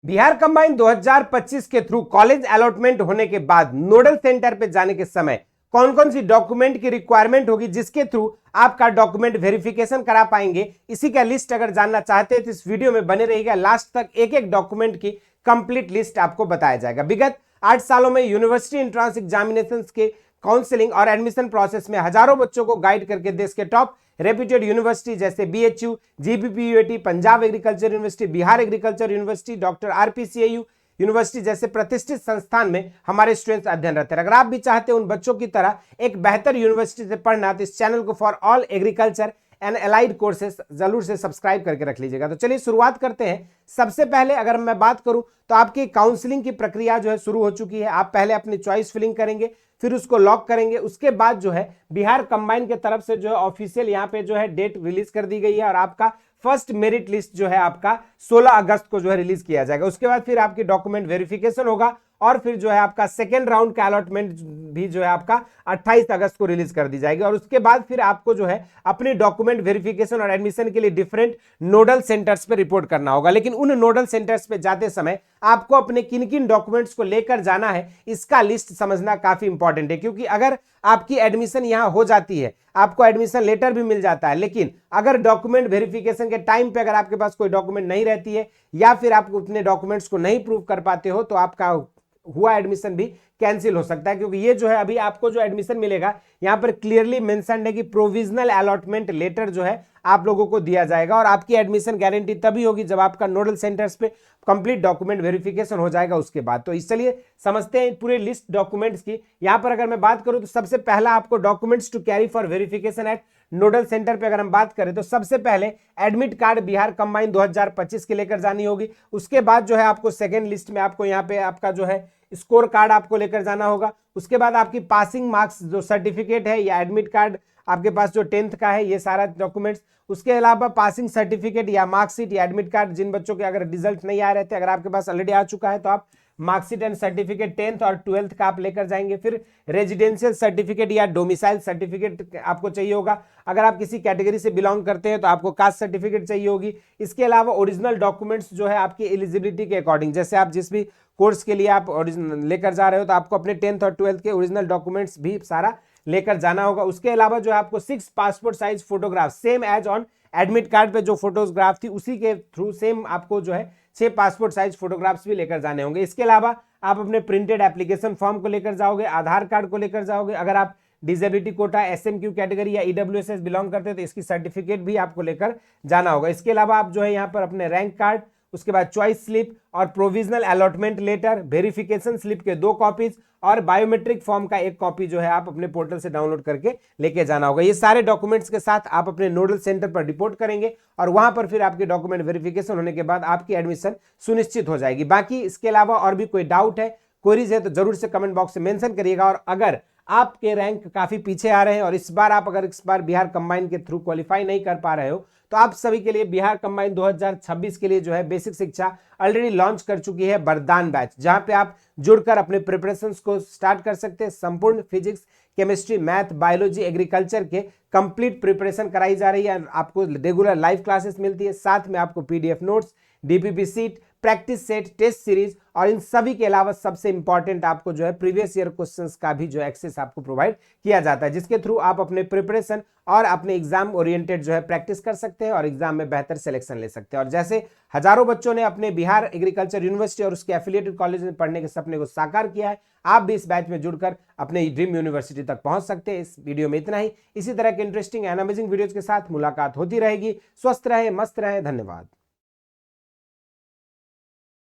Bihar combine 2025 के through college allotment होने के बाद नोडल सेंटर पे जाने के समय कौन कौन सी डॉक्यूमेंट की रिक्वायरमेंट होगी जिसके थ्रू आपका डॉक्यूमेंट वेरिफिकेशन करा पाएंगे, इसी का लिस्ट अगर जानना चाहते हैं तो इस वीडियो में बने रहिएगा। लास्ट तक एक एक डॉक्यूमेंट की कंप्लीट लिस्ट आपको बताया जाएगा। विगत 8 सालों में यूनिवर्सिटी एंट्रेंस एग्जामिनेशंस के काउंसलिंग और एडमिशन प्रोसेस में हजारों बच्चों को गाइड करके देश के टॉप रेप्यूटेड यूनिवर्सिटी जैसे BHU, GPPUAT, Punjab agriculture university, Bihar agriculture university, doctor RPCAU university जैसे प्रतिष्ठित संस्थान में हमारे स्टूडेंट्स अध्ययनरत हैं। अगर आप भी चाहते हैं उन बच्चों की तरह एक बेहतर यूनिवर्सिटी से पढ़ना तो इस चैनल को for all agriculture and allied courses जरूर से सब्सक्राइब करके रख लीजिएगा। तो चलिए शुरुआत करते हैं। सबसे पहले अगर मैं बात करूं तो आपकी काउंसलिंग की प्रक्रिया जो है शुरू हो चुकी है। आप पहले अपनी चॉइस फिलिंग करेंगे, फिर उसको लॉक करेंगे। उसके बाद जो है बिहार कंबाइन के तरफ से जो है ऑफिशियल यहाँ पे जो है डेट रिलीज कर दी गई है और आपका फर्स्ट मेरिट लिस्ट जो है आपका 16 अगस्त को जो है रिलीज किया जाएगा। उसके बाद फिर आपकी डॉक्यूमेंट वेरिफिकेशन होगा और फिर जो है आपका सेकेंड राउंड का अलॉटमेंट भी जो है आपका 28 अगस्त को रिलीज कर दी जाएगी। और उसके बाद फिर आपको जो है अपनी डॉक्यूमेंट वेरिफिकेशन और एडमिशन के लिए डिफरेंट नोडल सेंटर्स पे रिपोर्ट करना होगा। लेकिन उन नोडल सेंटर्स पे जाते समय आपको अपने किन किन डॉक्यूमेंट्स को लेकर जाना है इसका लिस्ट समझना काफी इंपॉर्टेंट है, क्योंकि अगर आपकी एडमिशन यहां हो जाती है, आपको एडमिशन लेटर भी मिल जाता है, लेकिन अगर डॉक्यूमेंट वेरिफिकेशन के टाइम पे अगर आपके पास कोई डॉक्यूमेंट नहीं रहती है या फिर आप अपने डॉक्यूमेंट्स को नहीं प्रूव कर पाते हो तो आपका हुआ एडमिशन भी कैंसिल हो सकता है। क्योंकि ये जो है अभी आपको जो एडमिशन मिलेगा यहां पर क्लियरली मेंशन है कि प्रोविजनल अलॉटमेंट लेटर जो है आप लोगों को दिया जाएगा और आपकी एडमिशन गारंटी तभी होगी जब आपका नोडल सेंटर्स पे कंप्लीट डॉक्यूमेंट वेरिफिकेशन हो जाएगा उसके बाद। तो चलिए समझते हैं पूरे लिस्ट डॉक्यूमेंट्स की। यहां पर अगर मैं बात करूं तो सबसे पहला आपको documents to carry for verification at nodal centre पे अगर हम बात करें तो सबसे पहले एडमिट कार्ड बिहार कंबाइन 2025 के लेकर जानी होगी। उसके बाद जो है आपको सेकेंड लिस्ट में आपको यहाँ पे आपका जो है स्कोर कार्ड आपको लेकर जाना होगा। उसके बाद आपकी पासिंग मार्क्स जो सर्टिफिकेट है या एडमिट कार्ड आपके पास जो 10th का है, ये सारा डॉक्यूमेंट्स। उसके अलावा पासिंग सर्टिफिकेट या मार्कशीट या एडमिट कार्ड, जिन बच्चों के अगर रिजल्ट नहीं आ रहे थे, अगर आपके पास ऑलरेडी आ चुका है तो आप मार्कशीट एंड सर्टिफिकेट 10th और 12th का आप लेकर जाएंगे। फिर रेजिडेंशियल सर्टिफिकेट या डोमिसाइल सर्टिफिकेट आपको चाहिए होगा। अगर आप किसी कैटेगरी से बिलोंग करते हैं तो आपको कास्ट सर्टिफिकेट चाहिए होगी। इसके अलावा ओरिजिनल डॉक्यूमेंट्स जो है आपकी एलिजिबिलिटी के अकॉर्डिंग, जैसे आप जिस भी कोर्स के लिए आप लेकर जा रहे हो तो आपको अपने 10th और 12th के ओरिजिनल डॉक्यूमेंट्स भी सारा लेकर जाना होगा। उसके अलावा जो है आपको 6 passport size photograph same as on admit card पे जो फोटोग्राफ थी उसी के थ्रू सेम आपको जो है 6 पासपोर्ट साइज फोटोग्राफ्स भी लेकर जाने होंगे। इसके अलावा आप अपने प्रिंटेड एप्लीकेशन फॉर्म को लेकर जाओगे, आधार कार्ड को लेकर जाओगे। अगर आप डिसेबिलिटी कोटा, एसएमक्यू कैटेगरी या ईडब्ल्यूएसएस बिलोंग करते हैं तो इसकी सर्टिफिकेट भी आपको लेकर जाना होगा। इसके अलावा आप जो है यहाँ पर अपने रैंक कार्ड, उसके बाद चॉइस स्लिप और provisional allotment letter, verification slip के 2 कॉपीज और बायोमेट्रिक फॉर्म का 1 कॉपी जो है आप अपने पोर्टल से डाउनलोड करके लेके जाना होगा। ये सारे डॉक्यूमेंट्स के साथ आप अपने नोडल सेंटर पर रिपोर्ट करेंगे और वहां पर फिर आपके डॉक्यूमेंट वेरिफिकेशन होने के बाद आपकी एडमिशन सुनिश्चित हो जाएगी। बाकी इसके अलावा और भी कोई डाउट है, क्वेरीज है तो जरूर से कमेंट बॉक्स में मेंशन करिएगा। और अगर आपके रैंक काफी पीछे आ रहे हैं और इस बार बिहार कंबाइन के थ्रू क्वालिफाई नहीं कर पा रहे हो तो आप सभी के लिए बिहार कंबाइन 2026 के लिए जो है बेसिक शिक्षा ऑलरेडी लॉन्च कर चुकी है वरदान बैच, जहां पे आप जुड़कर अपने प्रिपरेशंस को स्टार्ट कर सकते हैं। संपूर्ण physics, chemistry, math, biology, agriculture के कंप्लीट प्रिपरेशन कराई जा रही है। आपको रेगुलर लाइव क्लासेस मिलती है, साथ में आपको PDF notes, DPP sheet, practice set, test series और इन सभी के अलावा सबसे इंपॉर्टेंट आपको जो है प्रीवियस ईयर क्वेश्चंस का भी जो एक्सेस आपको प्रोवाइड किया जाता है, जिसके थ्रू आप अपने प्रिपरेशन और अपने एग्जाम ओरिएंटेड जो है प्रैक्टिस कर सकते हैं और एग्जाम में बेहतर सिलेक्शन ले सकते हैं। और जैसे हजारों बच्चों ने अपने बिहार एग्रीकल्चर यूनिवर्सिटी और उसके एफिलिएटेड कॉलेज में पढ़ने के सपने को साकार किया है, आप भी इस बैच में जुड़कर अपने ड्रीम यूनिवर्सिटी तक पहुंच सकते हैं। इस वीडियो में इतना ही। इसी तरह के इंटरेस्टिंग एंड अमेजिंग वीडियोज के साथ मुलाकात होती रहेगी। स्वस्थ रहे, मस्त रहे, धन्यवाद।